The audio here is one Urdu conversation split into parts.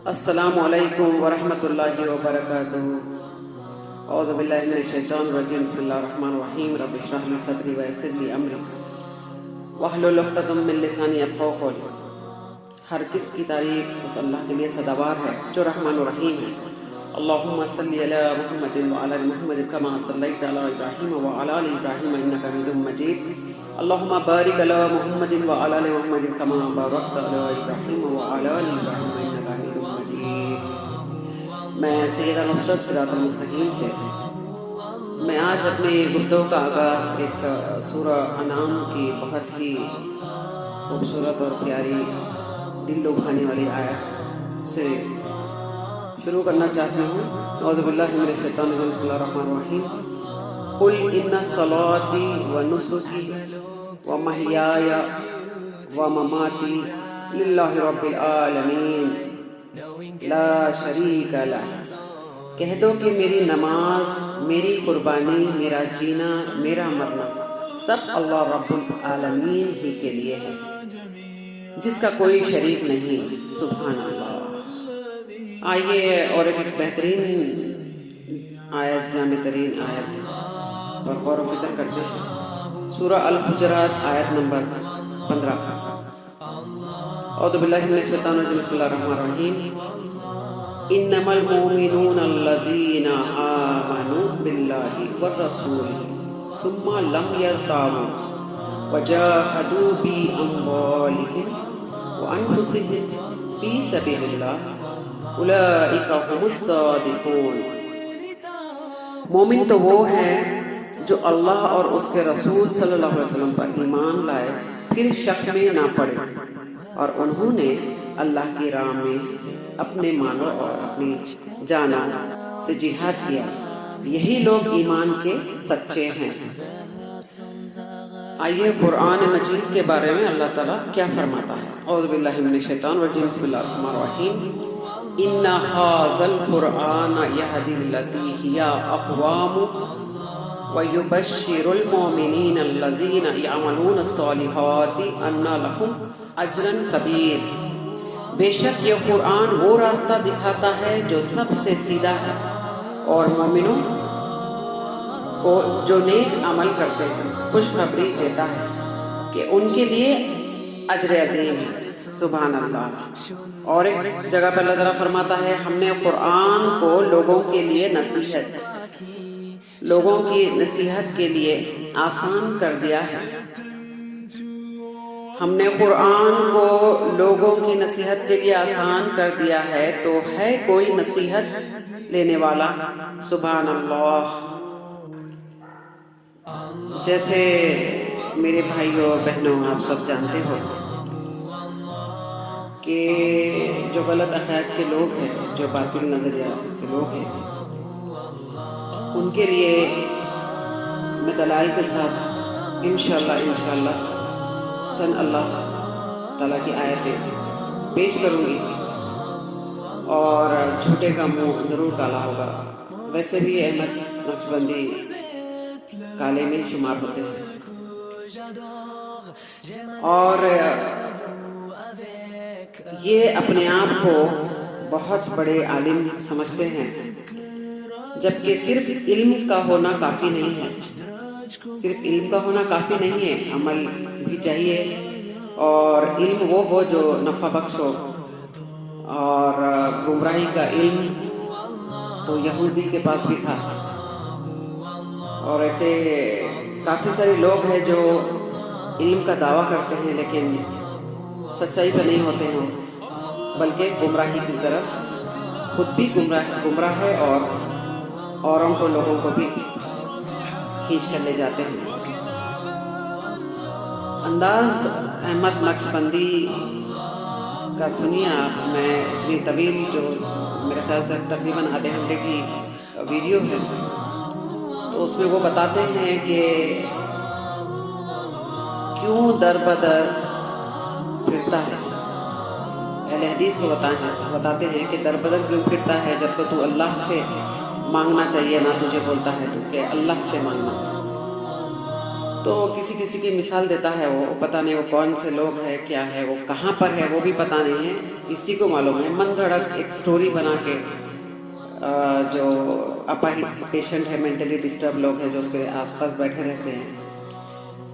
السلام علیکم ورحمۃ اللہ وبرکاتہ۔ اعوذ باللہ من الشیطان الرجیم، بسم اللہ الرحمن الرحیم۔ رب اشرح لی صدری ویسر لی امری واحلل عقدۃ من لسانی یفقہوا قولی۔ ہر کس کی تعریف اس اللہ کے لیے سزاوار ہے جو رحمان الرحیم ہے۔ اللہم صلی علی محمد وعلی آل محمد کما صلیت علی ابراہیم وعلی آل ابراہیم انک حمید مجید۔ اللہم بارک علی محمد وعلی آل محمد کما بارکت علی ابراہیم وعلی آل ابراہیم انک حمید مجید۔ میں سیدہ نصرت صراط المستقیم سے میں آج اپنے گفتگو کا آغاز ایک سورہ انعام کی بہت ہی خوبصورت اور پیاری دل لبھانے والی آیت سے شروع کرنا چاہتی ہوں۔ اعوذ باللہ من الشیطان الرجیم، بسم اللہ الرحمن الرحیم۔ قل ان صلاتی ونسکی ومحیای ومماتی للہ رب العالمین لا شریک لہ۔ کہہ دو کہ میری نماز، میری قربانی، میرا جینا، میرا مرنا سب اللہ رب العالمین ہی کے لیے ہے، جس کا کوئی شریک نہیں۔ سبحان اللہ۔ آئیے اور ایک بہترین آیت، جامع ترین آیت پر غور و فکر کرتے ہیں۔ سورہ الحجرات آیت نمبر 15۔ اعوذ باللہ من الشیطان الرجیم، بسم اللہ الرحمن الرحیم۔ انما المؤمنون الذین آمنوا باللہ والرسول ثم لم يرتابوا وجاہدوا باموالہم وانفسہم فی سبیل اللہ اولئک هم الصادقون۔ مومن تو وہ ہیں جو اللہ اور اس کے رسول صلی اللہ علیہ وسلم پر ایمان لائے، پھر شک میں نہ پڑے، اور انہوں نے اللہ کی راہ میں اپنے مالوں اور اپنی جانوں سے جہاد کیا، یہی لوگ ایمان کے سچے ہیں۔ آئیے قرآن مجید کے بارے میں اللہ تعالیٰ کیا فرماتا ہے۔ اعوذ باللہ من الشیطان الرجیم، بسم اللہ الرحمن الرحیم۔ ان ھذا القرآن یہدی للتی ہی اقوام ویبشر المؤمنین الذین یعملون الصالحات ان لہم اجرا کبیر۔ بے شک یہ قرآن وہ راستہ دکھاتا ہے جو سب سے سیدھا ہے، اور مومنوں کو جو نیک عمل کرتے ہیں خوشخبری دیتا ہے کہ ان کے لیے اجر عظیم ہے۔ سبحان اللہ۔ اور ایک جگہ پر اللہ تعالیٰ فرماتا ہے، ہم نے قرآن کو لوگوں کے لیے لوگوں کی نصیحت کے لیے آسان کر دیا ہے۔ ہم نے قرآن کو لوگوں کی نصیحت کے لیے آسان کر دیا ہے، تو ہے کوئی نصیحت لینے والا؟ سبحان اللہ۔ جیسے میرے بھائیوں اور بہنوں، آپ سب جانتے ہو کہ جو غلط عقائد کے لوگ ہیں، جو باطل نظریہ کے لوگ ہیں، ان کے لیے میں دلائل کے ساتھ انشاءاللہ چند اللہ تعالیٰ کی آیتیں پیش کروں گی، اور جھوٹے کا منہ ضرور کالا ہوگا۔ ویسے بھی احمد نقشبندی کالے میں شمار ہوتے ہیں، اور یہ اپنے آپ کو بہت بڑے عالم سمجھتے ہیں، جبکہ صرف علم کا ہونا کافی نہیں ہے۔ صرف علم کا ہونا کافی نہیں ہے، عمل بھی چاہیے، اور علم وہ ہو جو نفع بخش ہو۔ اور گمراہی کا علم تو یہودی کے پاس بھی تھا، اور ایسے کافی سارے لوگ ہیں جو علم کا دعویٰ کرتے ہیں لیکن سچائی پہ نہیں ہوتے ہیں، بلکہ گمراہی کی طرف خود بھی گمراہ ہے، اور اوروں کو، لوگوں کو بھی کھینچ کر لے جاتے ہیں۔ انداز احمد نقشبندی کا سنیے آپ۔ میں اتنی طویل، جو میرے خیال سے تقریباً آدھے گھنٹے کی ویڈیو ہے، تو اس میں وہ بتاتے ہیں کہ کیوں در بدر پھرتا ہے۔ اہل حدیث کو بتاتے ہیں کہ در بدر کیوں پھرتا ہے، جب تو اللہ سے مانگنا چاہیے، نہ تجھے بولتا ہے تو کہ اللہ سے مانگنا چاہیے۔ تو کسی کسی کی مثال دیتا ہے، وہ پتہ نہیں وہ کون سے لوگ ہے، کیا ہے، وہ کہاں پر ہے وہ بھی پتہ نہیں ہے، اسی کو معلوم ہے من دھڑک ایک سٹوری بنا کے جو اپاہج پیشنٹ ہے، مینٹلی ڈسٹرب لوگ ہیں جو اس کے آس پاس بیٹھے رہتے ہیں،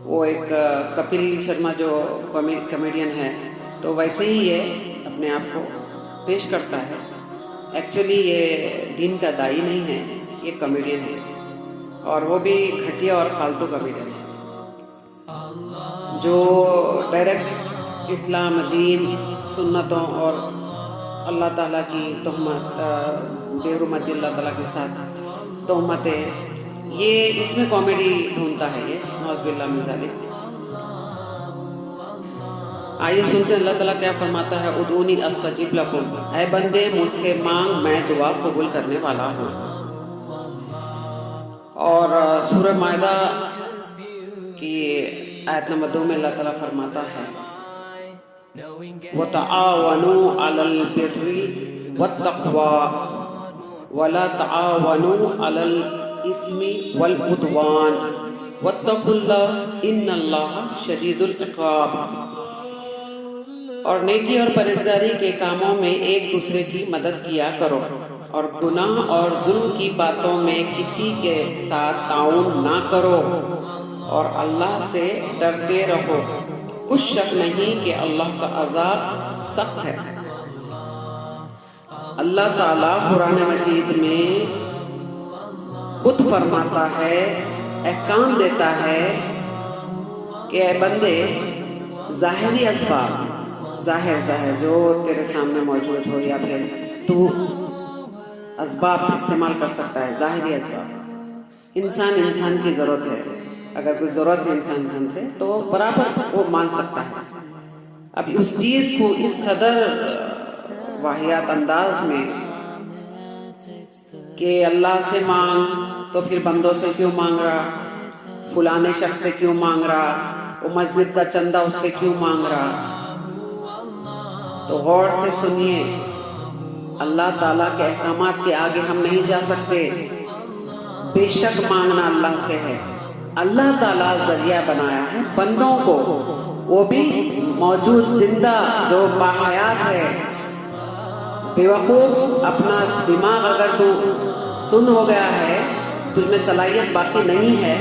وہ ایک کپل شرما جو کامیڈین ہے تو ویسے ہی یہ اپنے آپ کو پیش کرتا ہے. ایکچولی یہ دین کا دائی نہیں ہے، یہ کامیڈین ہے، اور وہ بھی گھٹیا اور فالتو کامیڈین ہے جو ڈائریکٹ اسلام، دین، سنتوں اور اللہ تعالیٰ کی تہمت، بے حرمتی اللہ تعالیٰ کے ساتھ تہمتیں، یہ اس میں کامیڈی ڈھونڈتا ہے یہ، نعوذ باللہ من ذالک. آئیے سنتے ہیں اللہ تعالیٰ کیا فرماتا ہے. ادعونی استجب لکم، اے بندے مجھ سے مانگ، میں دعا قبول کرنے والا ہوں. اور سورہ مائدہ کی آیت نمبر 2 میں اللہ تعالیٰ فرماتا ہے وَتَعَاوَنُوا عَلَى الْبِرِّ وَالتَّقْوَى وَلَا تَعَاوَنُوا عَلَى الْإِثْمِ وَالْعُدْوَانِ وَاتَّقُوا اللَّهَ إِنَّ اللَّهَ شَدِيدُ الْعِقَابِ. اور نیکی اور پرہیزگاری کے کاموں میں ایک دوسرے کی مدد کیا کرو، اور گناہ اور ظلم کی باتوں میں کسی کے ساتھ تعاون نہ کرو، اور اللہ سے ڈرتے رہو. کچھ شک نہیں کہ اللہ کا عذاب سخت ہے. اللہ تعالیٰ قرآن مجید میں خود فرماتا ہے، احکام دیتا ہے کہ اے بندے ظاہری اسباب، ظاہر جو تیرے سامنے موجود ہو یا پھر تو اسباب استعمال کر سکتا ہے، ظاہری اسباب. انسان کی ضرورت ہے، اگر کوئی ضرورت ہے انسان سے تو برابر وہ مان سکتا ہے. اب اس چیز کو اس قدر واہیات انداز میں کہ اللہ سے مانگ تو پھر بندوں سے کیوں مانگ رہا، فلانے شخص سے کیوں مانگ رہا، وہ مسجد کا چندہ اس سے کیوں مانگ رہا. تو غور سے سنیے، اللہ تعالیٰ کے احکامات کے آگے ہم نہیں جا سکتے. بے شک مانگنا اللہ سے ہے. اللہ تعالیٰ ذریعہ بنایا ہے بندوں کو، وہ بھی موجود زندہ جو باحیات ہے. بے وقوف، اپنا دماغ اگر تو سن ہو گیا ہے، تجھ میں صلاحیت باقی نہیں ہے،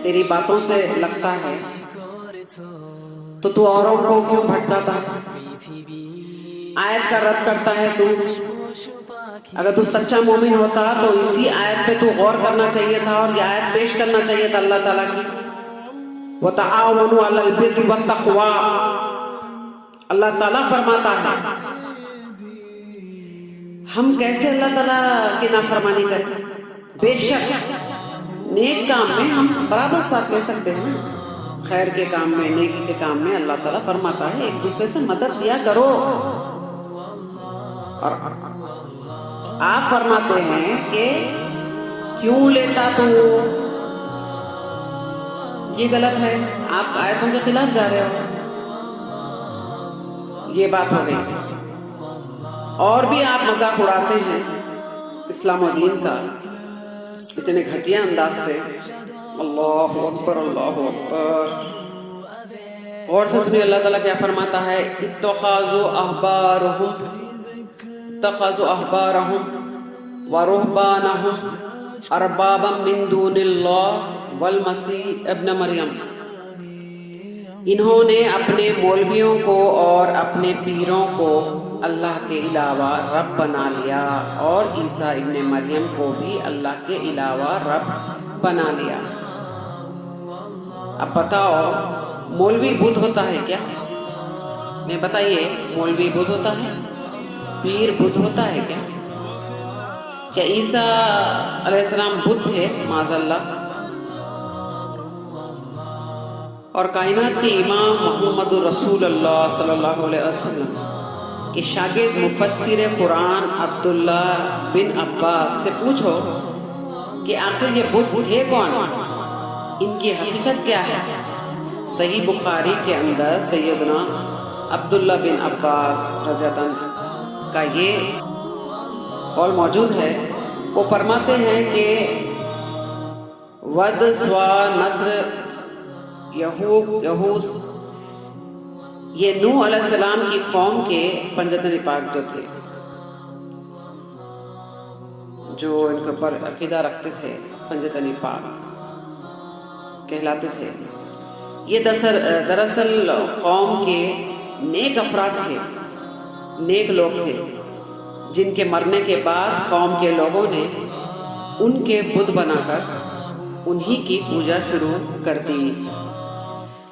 تیری باتوں سے لگتا ہے، تو اوروں کو کیوں بھٹکاتا ہے، آیت کا رد کرتا ہے. تو اگر تو سچا مومن ہوتا تو اسی آیت پہ تو غور کرنا چاہیے تھا اور یہ آیت پیش کرنا چاہیے تھا اللہ تعالیٰ کی. وَتَعَاوَنُوا عَلَى الْبِرِّ وَالتَّقْوَى. اللہ تعالیٰ فرماتا ہے ہم کیسے اللہ تعالیٰ کی نافرمانی کریں. بے شک نیک کام میں ہم برابر ساتھ لے سکتے ہیں، خیر کے کام میں، نیکی کے کام میں. اللہ تعالیٰ فرماتا ہے ایک دوسرے سے مدد کیا کرو. اور آپ فرماتے ہیں کہ کیوں لیتا تو یہ غلط ہے، آپ آیتوں کے خلاف جا رہے ہو. یہ بات ہو گئی. اور بھی آپ مذاق اڑاتے ہیں اسلام و دین کا اتنے گھٹیا انداز سے. اللہ اکبر، اللہ اکبر. اور سے سنیے اللہ تعالیٰ کیا فرماتا ہے. اتخذوا احبارهم ورهبانهم اربابا من دون اللہ والمسیح ابن مریم. انہوں نے اپنے مولویوں کو اور اپنے پیروں کو اللہ کے علاوہ رب بنا لیا، اور عیسیٰ ابن مریم کو بھی اللہ کے علاوہ رب بنا لیا. اب بتاؤ مولوی بدھ ہوتا ہے کیا؟ میں بتائیے، مولوی بدھ ہوتا ہے؟ پیر بدھ ہوتا ہے کیا؟ کیا عیسیٰ علیہ السلام بدھ تھے؟ معاذ اللہ. اور کائنات کے امام محمد رسول اللہ صلی اللہ علیہ وسلم کے شاگرد مفسر قرآن عبداللہ بن عباس سے پوچھو کہ آخر یہ بدھ تھے کون، ان کی حقیقت کیا ہے. صحیح بخاری کے اندر سیدنا عبداللہ بن عباس رضی اللہ عنہ کا یہ قول موجود ہے. وہ فرماتے ہیں کہ ود سوا نصر یہوس، یہ نوح علیہ السلام کی قوم کے پنجتن پاک جو تھے، جو ان کے اوپر عقیدہ رکھتے تھے، پنجتن پاک کہلاتے تھے. یہ دراصل قوم کے نیک افراد تھے، نیک لوگ تھے، جن کے مرنے کے بعد قوم کے لوگوں نے ان کے بت بنا کر انہی کی پوجا شروع کر دی.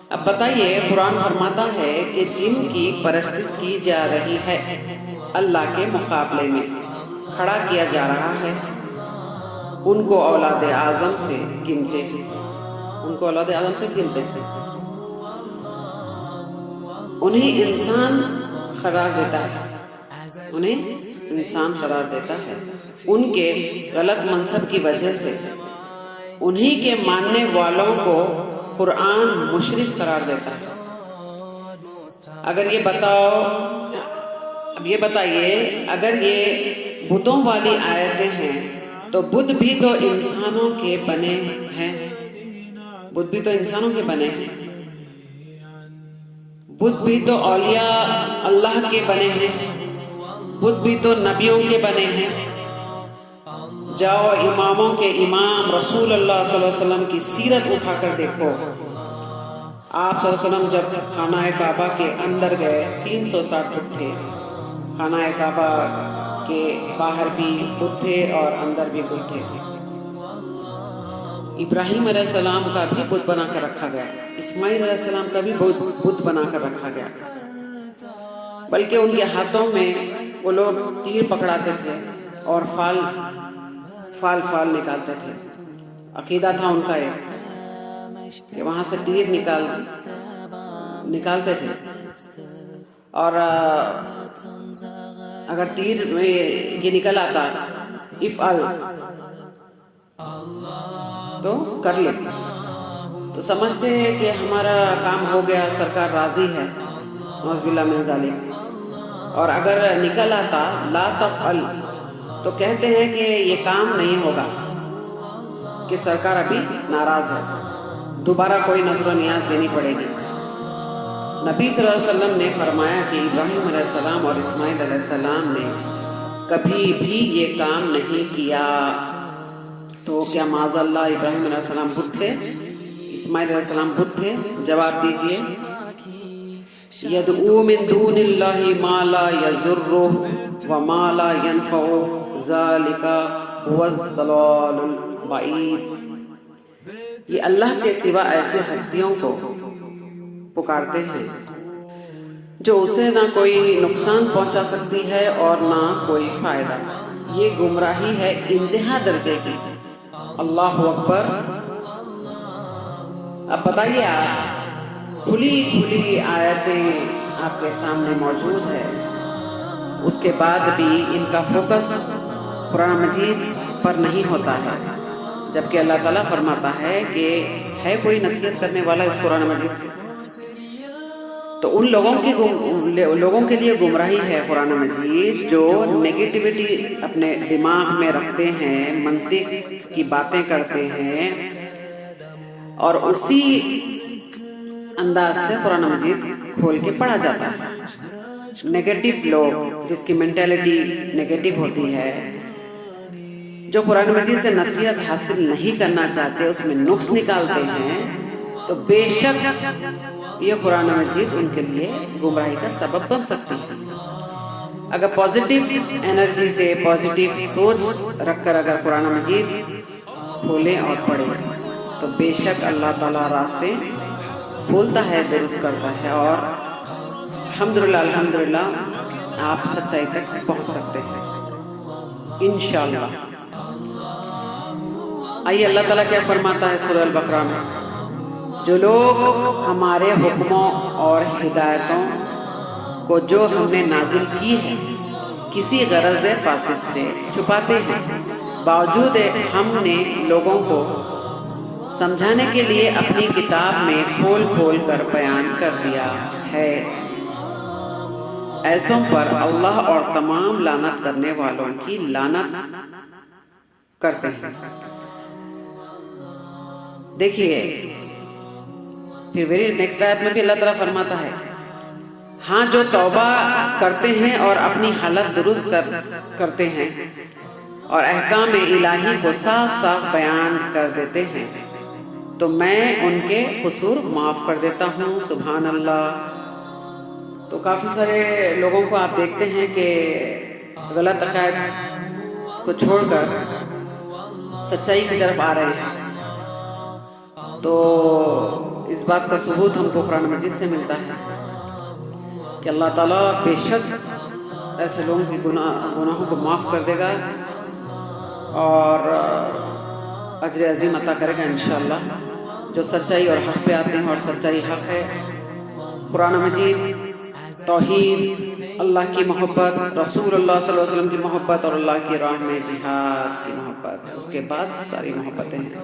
اب بتائیے، قرآن فرماتا ہے کہ جن کی پرستش کی جا رہی ہے اللہ کے مقابلے میں کھڑا کیا جا رہا ہے، ان کو اولاد اعظم سے گنتے ہیں، ان کو اولاد اعظم سے گنتے ہیں، انہیں انسان قرار دیتا ہے، انہیں انسان قرار دیتا ہے. ان کے غلط منصب کی وجہ سے انہی کے ماننے والوں کو قرآن مشرک قرار دیتا ہے. اگر یہ بتائیے اگر یہ بتوں والی آیتیں ہیں تو بت بھی تو انسانوں کے بنے ہیں، بت بھی تو انسانوں کے بنے ہیں، بت بھی تو اولیاء اللہ کے بنے ہیں، بت بھی تو نبیوں کے بنے ہیں. جاؤ اماموں کے امام رسول اللہ صلی اللہ علیہ وسلم کی سیرت اٹھا کر دیکھو. آپ صلی اللہ علیہ وسلم جب خانہ کعبہ کے اندر گئے 360 بت تھے، خانہ کعبہ کے باہر بھی بت تھے اور اندر بھی بت تھے. ابراہیم علیہ السلام کا بھی بت بنا کر رکھا گیا، اسماعیل علیہ السلام کا بھی بت بنا کر رکھا گیا، بلکہ ان کے ہاتھوں میں وہ لوگ تیر پکڑاتے تھے اور فال نکالتے تھے. عقیدہ تھا ان کا یہ کہ وہاں سے تیر نکالتے تھے، اور اگر تیر میں یہ نکل آتا افعل تو کر لے، تو سمجھتے ہیں کہ ہمارا کام ہو گیا، سرکار راضی ہے، نعوذ باللہ من ذالک. اور اگر نکل آتا لا تفعل تو کہتے ہیں کہ یہ کام نہیں ہوگا، کہ سرکار ابھی ناراض ہے، دوبارہ کوئی نظر و نیاز دینی پڑے گی. نبی صلی اللہ علیہ وسلم نے فرمایا کہ ابراہیم علیہ السلام اور اسماعیل علیہ السلام نے کبھی بھی یہ کام نہیں کیا. تو کیا معاذ اللہ ابراہیم علیہ السلام بت تھے، اسماعیل علیہ السلام بت تھے؟ جواب دیجئے. یدعو من دون اللہ ما لا یضرہ وما لا ینفعہ ذالک هو الضلال البعید. یہ اللہ کے سوا ایسے ہستیوں کو پکارتے ہیں جو اسے نہ کوئی نقصان پہنچا سکتی ہے اور نہ کوئی فائدہ. یہ گمراہی ہے انتہا درجے کی. اللہ اکبر. اب بتائیے، آپ کھلی آیتیں آپ کے سامنے موجود ہے، اس کے بعد بھی ان کا فوکس قرآن مجید پر نہیں ہوتا ہے، جبکہ اللہ تعالیٰ فرماتا ہے کہ ہے کوئی نصیحت کرنے والا اس قرآن مجید سے. تو ان لوگوں کے لیے گمراہی ہے قرآن مجید جو نیگیٹیوٹی اپنے دماغ میں رکھتے ہیں، منطق کی باتیں کرتے ہیں، اور اسی انداز سے قرآن مجید کھول کے پڑھا جاتا ہے. نیگیٹو لوگ جس کی مینٹیلٹی نیگیٹو ہوتی ہے، جو قرآن مجید سے نصیحت حاصل نہیں کرنا چاہتے، اس میں نقص نکالتے ہیں، تو بے شک یہ قرآن مجید ان کے لیے گمراہی کا سبب بن سکتی ہے. اگر پازیٹیو انرجی سے، پازیٹیو سوچ رکھ کر اگر قرآن مجید کھولیں اور پڑھیں تو بے شک اللہ تعالیٰ راستے کھولتا ہے، درست کرتا ہے، اور الحمدللہ آپ سچائی تک پہنچ سکتے ہیں انشاءاللہ. آئیے اللہ تعالیٰ کیا فرماتا ہے سورہ البقرہ میں. جو لوگ ہمارے حکموں اور ہدایتوں کو جو ہم نے نازل کی ہے کسی غرض فاسد سے چھپاتے ہیں، باوجود ہم نے لوگوں کو سمجھانے کے لیے اپنی کتاب میں کھول کر بیان کر دیا ہے، ایسوں پر اللہ اور تمام لعنت کرنے والوں کی لعنت کرتے ہیں. دیکھیے، پھر ویری نیکسٹ آیت میں بھی اللہ تعالیٰ فرماتا ہے ہاں جو توبہ کرتے ہیں اور اپنی حالت درست کرتے ہیں اور احکام الہی کو صاف صاف بیان کر دیتے ہیں تو میں ان کے قصور معاف کر دیتا ہوں. سبحان اللہ. تو کافی سارے لوگوں کو آپ دیکھتے ہیں کہ غلط عقائد کو چھوڑ کر سچائی کی طرف آ رہے ہیں. تو اس بات کا ثبوت ہم کو قرآن مجید سے ملتا ہے کہ اللہ تعالیٰ بے شک ایسے لوگوں کی گناہوں کو معاف کر دے گا اور اجر عظیم عطا کرے گا انشاءاللہ. جو سچائی اور حق پہ آتے ہیں اور سچائی حق ہے قرآن مجید، توحید، اللہ کی محبت، رسول اللہ صلی اللہ علیہ وسلم کی محبت اور اللہ کی راہ میں جہاد کی محبت، اس کے بعد ساری محبتیں ہیں.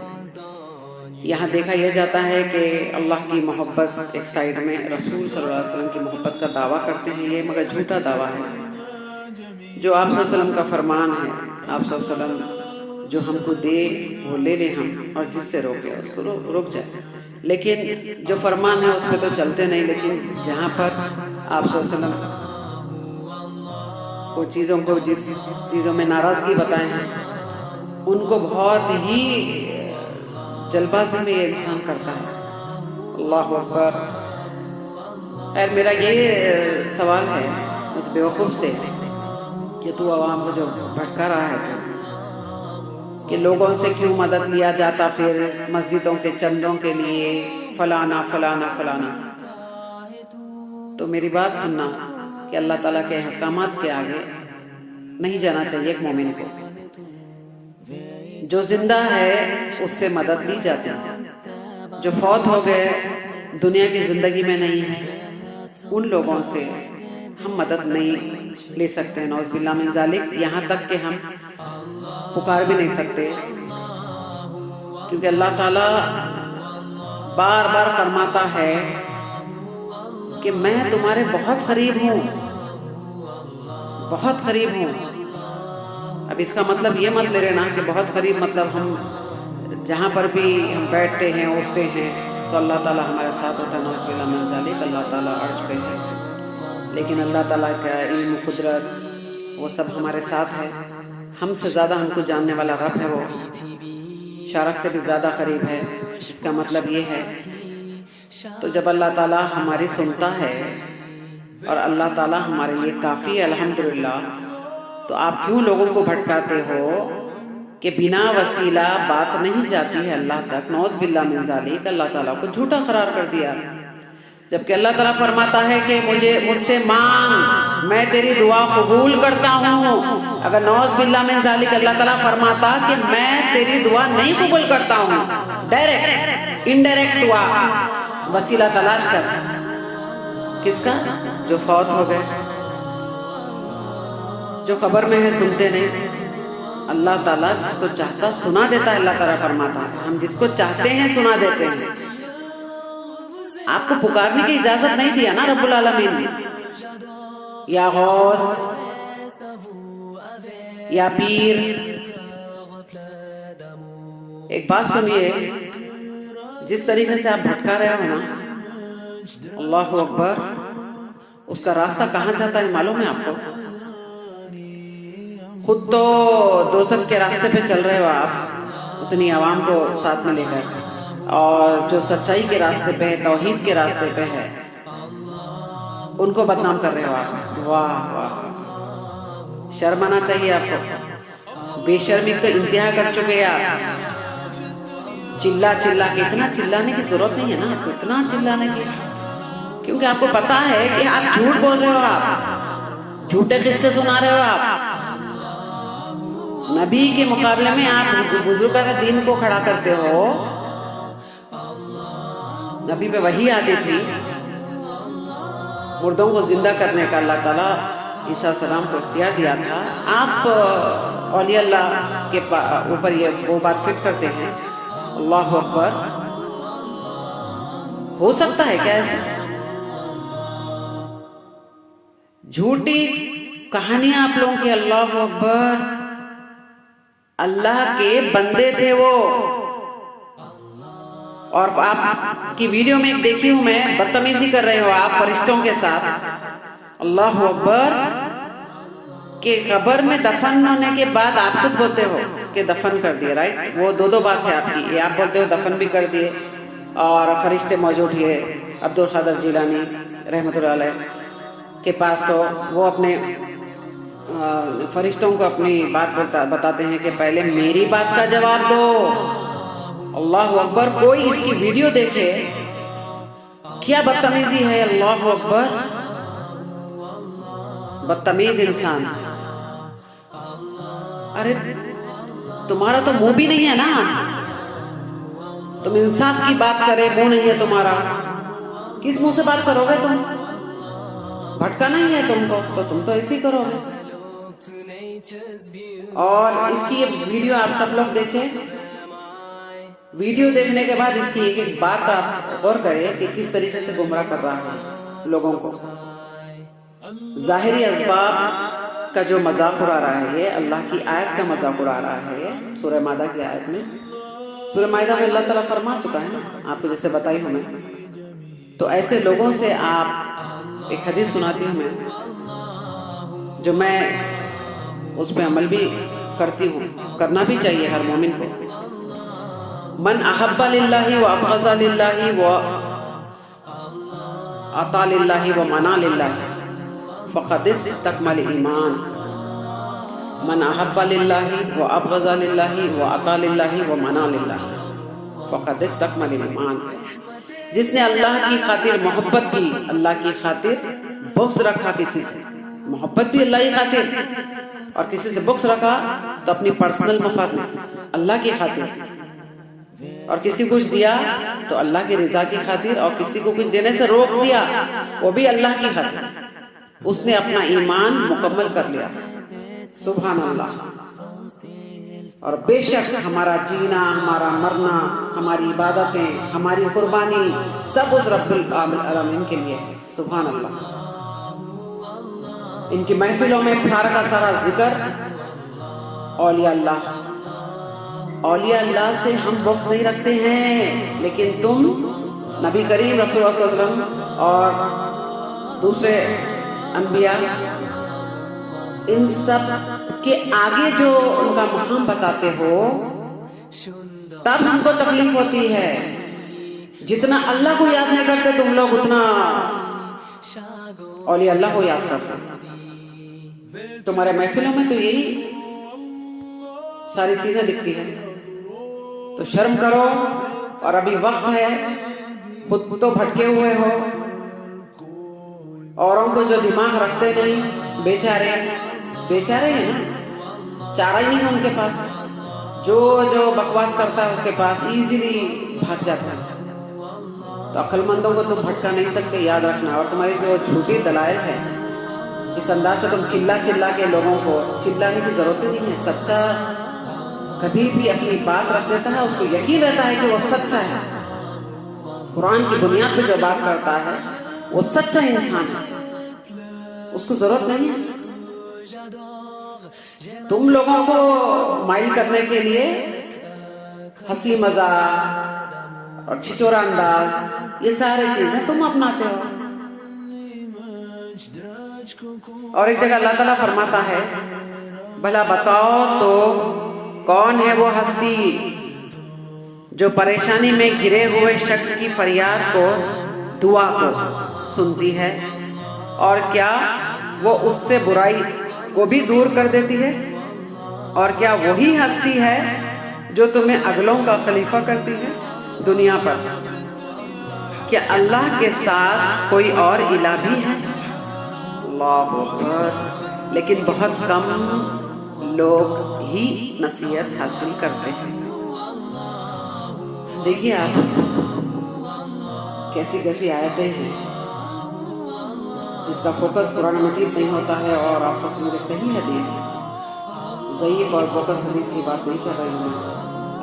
یہاں دیکھا یہ جاتا ہے کہ اللہ کی محبت ایک سائیڈ میں، رسول صلی اللہ علیہ وسلم کی محبت کا دعویٰ کرتے ہیں، یہ مگر جھوٹا دعویٰ ہے. جو آپ صلی اللہ علیہ وسلم کا فرمان ہے، آپ صلی اللہ علیہ وسلم جو ہم کو دے وہ لے لیں ہم، اور جس سے روکے اس کو رک جائے. لیکن جو فرمان ہے اس پہ تو چلتے نہیں. لیکن جہاں پر آپ صلی اللہ علیہ وسلم وہ چیزوں کو، جس چیزوں میں ناراضگی بتائے ہیں، ان کو بہت ہی جلد بازی میں یہ انسان کرتا ہے. اللہ اکبر. خیر میرا یہ سوال ہے اس بیوقوف سے کہ تو عوام کو جو بھٹکا رہا ہے تو کہ لوگوں سے کیوں مدد لیا جاتا پھر مسجدوں کے چندوں کے لیے، فلانا فلانا فلانا. تو میری بات سننا کہ اللہ تعالیٰ کے احکامات کے آگے نہیں جانا چاہیے ایک مومن کو. جو زندہ ہے اس سے مدد لی جاتی ہے، جو فوت ہو گئے دنیا کی زندگی میں نہیں ہے ان لوگوں سے ہم مدد نہیں لے سکتے. نعوذ باللہ من ذالک. یہاں تک کہ ہم پکار بھی نہیں سکتے، کیونکہ اللہ تعالیٰ بار بار فرماتا ہے کہ میں تمہارے بہت قریب ہوں، بہت قریب ہوں. اب اس کا مطلب یہ مت لے لینا کہ بہت قریب مطلب ہم جہاں پر بھی ہم بیٹھتے ہیں اٹھتے ہیں تو اللہ تعالیٰ ہمارے ساتھ ہوتا ہے. نعوذ باللہ من ذالک. اللہ تعالیٰ عرش پہ ہے، لیکن اللہ تعالیٰ کا علم، قدرت وہ سب ہمارے ساتھ ہے. ہم سے زیادہ ہم کو جاننے والا رب ہے، وہ شارک سے بھی زیادہ قریب ہے. اس کا مطلب یہ ہے تو جب اللہ تعالیٰ ہماری سنتا ہے اور اللہ تعالیٰ ہمارے لیے کافی ہے الحمدللہ، تو آپ کیوں لوگوں کو بھٹکاتے ہو کہ بنا وسیلہ بات نہیں جاتی ہے اللہ تک. نعوذ باللہ من ذالک. اللہ تعالیٰ کو جھوٹا قرار کر دیا، جبکہ اللہ تعالیٰ فرماتا ہے کہ مجھ سے مانگ، میں تیری دعا قبول کرتا ہوں. اگر نعوذ باللہ من ذالک اللہ تعالیٰ فرماتا کہ میں تیری دعا نہیں قبول کرتا ہوں، ڈائریکٹ انڈائریکٹ دعا، وسیلہ تلاش کر. کس کا؟ جو فوت ہو گئے، جو خبر میں ہے سنتے نہیں. اللہ تعالیٰ جس کو چاہتا سنا دیتا ہے. اللہ تعالیٰ فرماتا ہے ہم جس کو چاہتے ہیں سنا دیتے ہیں. آپ کو پکارنے کی اجازت نہیں دیا نا رب العالمین نے، یا غوث، یا پیر. ایک بات سنیے، جس طریقے سے آپ بھٹکا رہے ہو نا، اللہ اکبر، اس کا راستہ کہاں جاتا ہے معلوم ہے آپ کو؟ خود تو دوزخ کے راستے پہ چل رہے ہو آپ اتنی عوام کو ساتھ میں لے کر، اور جو سچائی کے راستے پہ ہے، توحید کے راستے پہ ہے، ان کو بدنام کر رہے ہو آپ. واہ واہ، شرم آنا چاہیے آپ کو. بے شرمی تو انتہا کر چکے آپ. چلا کے اتنا چلانے کی ضرورت نہیں ہے نا آپ کو، اتنا چلانے کی، کیونکہ آپ کو پتا ہے کہ آپ جھوٹ بول رہے ہو، آپ جھوٹے قصے سنا رہے ہو. آپ نبی کے مقابلے میں آپ بزرگوں کا دین کو کھڑا کرتے ہو. نبی پہ وحی آتی تھی مردوں کو زندہ کرنے کا، اللہ تعالیٰ عیسیٰ السلام کو اختیار دیا تھا. آپ اولیاء اللہ کے اوپر یہ وہ بات فٹ کرتے ہیں. اللہ اکبر. ہو سکتا ہے کیا ایسا؟ جھوٹی کہانیاں آپ لوگوں کی. اللہ اکبر. اللہ کے بندے تھے وہ، اور آپ کی ویڈیو میں ایک دیکھی ہوں میں، بدتمیزی کر رہے ہو آپ فرشتوں کے ساتھ. اللہ اکبر. کہ قبر میں دفن ہونے کے بعد آپ خود بولتے ہو کہ دفن کر دیے، رائٹ؟ وہ دو بات ہے آپ کی. یہ آپ بولتے ہو دفن بھی کر دیے اور فرشتے موجود ہوئے. عبد القادر جیلانی رحمۃ اللہ علیہ کے پاس تو وہ اپنے فرشتوں کو اپنی بات بتاتے ہیں کہ پہلے میری بات کا جواب دو. اللہ اکبر. کوئی اس کی ویڈیو دیکھے، کیا بدتمیزی ہے. اللہ اکبر. بدتمیز انسان. ارے تمہارا تو منہ بھی نہیں ہے نا، تم انصاف کی بات کرے، منہ نہیں ہے تمہارا، کس منہ سے بات کرو گے تم؟ بھٹکا نہیں ہے تم کو تو تم تو ایسے ہی کرو گے. اور اس کی یہ ویڈیو آپ سب لوگ دیکھیں. ویڈیو دیکھنے کے بعد اس کی ایک ایک بات آپ غور کریں کہ کس طریقے سے گمراہ کر رہا ہے لوگوں کو. ظاہری اسباب کا جو مذاق اڑا رہا ہے، یہ اللہ کی آیت کا مذاق اڑا رہا ہے. سورہ مائدہ کی آیت میں، سورہ مائدہ میں اللہ تعالیٰ فرما چکا ہے نا، آپ کو جیسے بتائی ہوں میں. تو ایسے لوگوں سے آپ، ایک حدیث سناتی ہوں میں، جو میں اس پہ عمل بھی کرتی ہوں، کرنا بھی چاہیے ہر مومن کو. من احب للہ و ابغض للہ و عطا للہ و منع للہ فقد استکمل ایمان. من احب للہ و ابغض للہ و عطا للہ و منع للہ فقد استکمل ایمان. جس نے اللہ کی خاطر محبت کی، اللہ کی خاطر بغض رکھا کسی سے، محبت بھی اللہ کی خاطر اور کسی سے بغض رکھا تو اپنی پرسنل مفاد میں اللہ کی خاطر، اور کسی کچھ دیا تو اللہ کی رضا کی خاطر، اور کسی کو کچھ دینے سے روک دیا وہ بھی اللہ کی خاطر، اس نے اپنا ایمان مکمل کر لیا. سبحان اللہ. اور بے شک ہمارا جینا، ہمارا مرنا، ہماری عبادتیں، ہماری قربانی سب اس رب العالمین کے لیے ہے. سبحان اللہ. ان کی محفلوں میں پھار کا سارا ذکر اولیاء اللہ. اولیاء اللہ سے ہم بغض نہیں رکھتے ہیں، لیکن تم نبی کریم رسول اللہ صلی اللہ علیہ وسلم اور دوسرے انبیاء، ان سب کے آگے جو ان کا مقام بتاتے ہو، تب ہم کو تکلیف ہوتی ہے. جتنا اللہ کو یاد نہیں کرتے تم لوگ، اتنا اولیاء اللہ کو یاد کرتے. تمہارے محفلوں میں تو یہی ساری چیزیں دکھتی ہیں. تو شرم کرو. اور ابھی وقت ہے، خود تو بھٹکے ہوئے ہو، اوروں کو جو دماغ رکھتے نہیں، بیچارے ہیں نا، چارہ ہی نہیں ہے ان کے پاس. جو بکواس کرتا ہے اس کے پاس ایزیلی بھاگ جاتا ہے. تو عقل مندوں کو تم بھٹکا نہیں سکتے، یاد رکھنا. اور تمہاری جو جھوٹی دلائل ہے، اس انداز سے تم چلا کے لوگوں کو، چلانے کی ضرورت نہیں ہے. سچا کبھی بھی اپنی بات رکھ دیتا ہے، اس کو یقین رہتا ہے کہ وہ سچا ہے. قرآن کی بنیاد پہ جو بات کرتا ہے وہ سچا انسان ہے، اس کو ضرورت نہیں ہے. تم لوگوں کو مائل کرنے کے لیے ہنسی مذاق اور چھچورا انداز، یہ سارے چیزیں تم اپناتے ہو. اور ایک جگہ اللہ تعالیٰ فرماتا ہے، بھلا بتاؤ تو کون ہے وہ ہستی جو پریشانی میں گھرے ہوئے شخص کی فریاد کو، دعا کو سنتی ہے، اور کیا وہ اس سے برائی کو بھی دور کر دیتی ہے؟ اور کیا وہی ہستی ہے جو تمہیں اگلوں کا خلیفہ کرتی ہے دنیا پر؟ کیا اللہ کے ساتھ کوئی اور الہ بھی ہے؟ اللہ اکبر. لیکن بہت کم لوگ ہی نصیحت حاصل کرتے ہیں. دیکھیے آپ کیسی آیتیں ہیں جس کا فوکس قرآن مجید نہیں ہوتا ہے، اور آپ سوچیں گے صحیح حدیث، ضعیف اور فوکس حدیث کی بات نہیں کر رہی ہوں.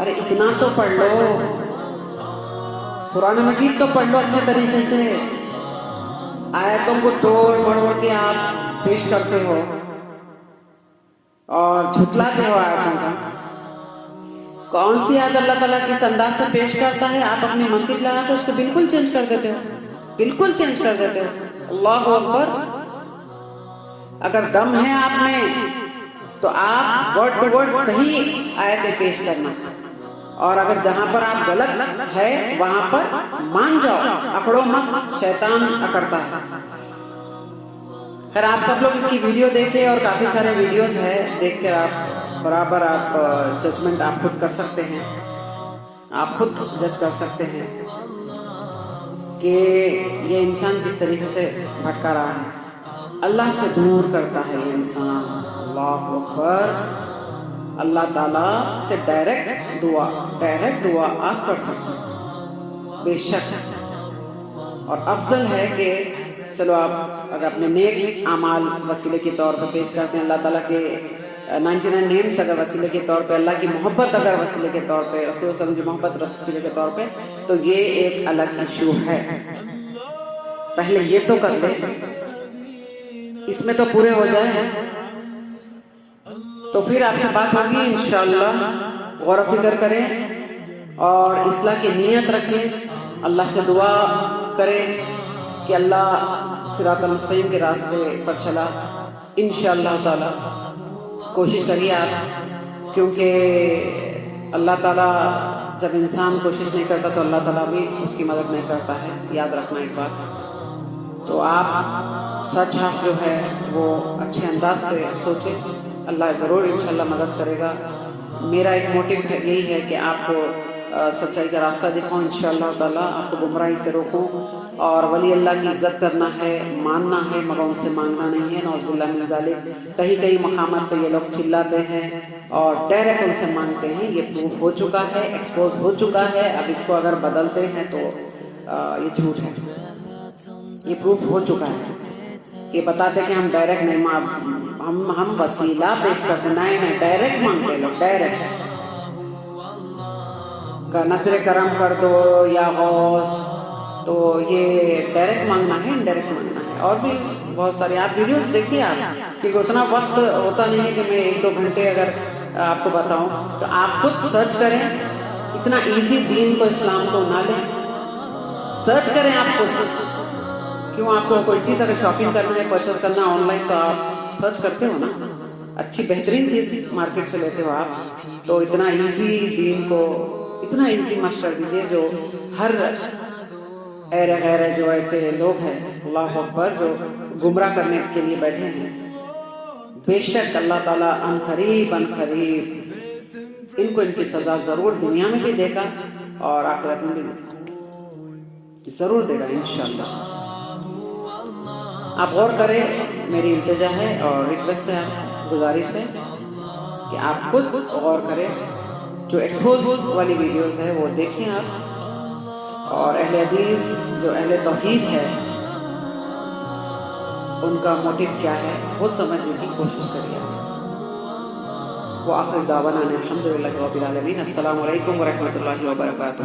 ارے اتنا تو پڑھ لو، قرآن مجید تو پڑھ لو اچھے طریقے سے. آیتوں کو توڑ مڑ کے آپ پیش کرتے ہو اور جھٹلاتے ہو آیتوں کا. کون سی آیت اللہ تعالیٰ کس انداز سے پیش کرتا ہے، آپ اپنی منطق لگا کے اس کو بالکل چینج کر دیتے ہو، بالکل چینج کر دیتے ہو۔ اللہ اکبر۔ اگر دم ہے آپ میں تو آپ ورڈ ٹو ورڈ صحیح آیتیں پیش کرنا، اور اگر جہاں پر آپ غلط ہے وہاں پر مان جاؤ، اکڑو مت، شیطان اکڑتا ہے۔ خیر آپ سب لوگ اس کی ویڈیو دیکھیں، اور کافی سارے ویڈیوز ہیں، دیکھ کر آپ برابر آپ ججمنٹ آپ خود کر سکتے ہیں، آپ خود جج کر سکتے ہیں کہ یہ انسان کس طریقے سے بھٹکا رہا ہے، اللہ سے دور کرتا ہے یہ انسان۔ اللہ اکبر۔ اللہ تعالیٰ سے ڈائریکٹ دعا آپ کر سکتے ہیں بے شک، اور افضل ہے کہ چلو آپ اگر اپنے نیک اعمال وسیلے کے طور پہ پیش کرتے ہیں، اللہ تعالیٰ کے 99 نیمز اگر وسیلے کے طور پہ، اللہ کی محبت اگر وسیلے کے طور پہ، رسول صلی اللہ علیہ وسلم کی محبت وسیلے کے طور پہ، تو یہ ایک الگ ایشو ہے۔ پہلے یہ تو کر لیں، اس میں تو پورے ہو جائیں، تو پھر آپ سے بات ہوگی انشاءاللہ۔ غور و فکر کریں اور اصلاح کی نیت رکھیں، اللہ سے دعا کریں کہ اللہ صراط المستقیم کے راستے پر چلا انشاءاللہ تعالی۔ کوشش کریے آپ، کیونکہ اللہ تعالیٰ جب انسان کوشش نہیں کرتا تو اللہ تعالیٰ بھی اس کی مدد نہیں کرتا ہے، یاد رکھنا ایک بات۔ تو آپ سچ حق جو ہے وہ اچھے انداز سے سوچیں، اللہ ضرور انشاءاللہ مدد کرے گا۔ میرا ایک موٹیو یہی ہے کہ آپ کو سچائی کا راستہ دکھاؤں انشاءاللہ تعالیٰ، آپ کو گمراہی سے روکوں، اور ولی اللہ کی عزت کرنا ہے، ماننا ہے، مگر ان سے مانگنا نہیں ہے، نعوذ باللہ من ذالک۔ کئی مقامات پہ یہ لوگ چلاتے ہیں اور ڈائریکٹ ان سے مانگتے ہیں، یہ پروف ہو چکا ہے، ایکسپوز ہو چکا ہے۔ اب اس کو اگر بدلتے ہیں تو یہ جھوٹ ہے، یہ پروف ہو چکا ہے۔ یہ بتاتے کہ ہم ڈائریکٹ نہیں، ہم وسیلہ پیش کرتے، نہیں ڈائریکٹ مانگتے لوگ، ڈائریکٹ کا نظر کرم کر دو یا غوث، تو یہ ڈائریکٹ مانگنا ہے، انڈائریکٹ مانگنا ہے۔ اور بھی بہت سارے آپ ویڈیوز دیکھیے آپ، کیونکہ اتنا وقت ہوتا نہیں ہے کہ میں 1-2 گھنٹے اگر آپ کو بتاؤں، تو آپ خود سرچ کریں، اتنا ایزی دین کو، اسلام کو نہ لیں، سرچ کریں آپ خود۔ کیوں آپ کو کوئی چیز اگر شاپنگ کرنا ہے، پرچیز کرنا آن لائن، تو آپ سرچ کرتے ہو نا، اچھی بہترین چیز مارکیٹ سے لیتے ہو آپ، تو اتنا ایزی دین کو اتنا ایزی مت کر دیجئے۔ جو ہر ایرے غیرے جو ایسے لوگ ہیں، اللہ اکبر، جو گمراہ کرنے کے لیے بیٹھے ہیں، بے شک اللہ تعالیٰ ان قریب ان کو ان کی سزا ضرور دنیا میں بھی دے گا اور آخرت میں بھی ضرور دے گا انشاءاللہ۔ آپ غور کریں، میری التجا ہے اور ریکویسٹ ہے، آپ سے گزارش ہے کہ آپ خود غور کریں، جو ایکسپوز والی ویڈیوز ہے وہ دیکھیں آپ، اور اہل حدیث جو اہل توحید ہے ان کا موٹیو کیا ہے وہ سمجھنے کی کوشش کریے۔ وآخر دعوانا الحمدللہ رب العالمین۔ السلام علیکم ورحمۃ اللہ وبرکاتہ۔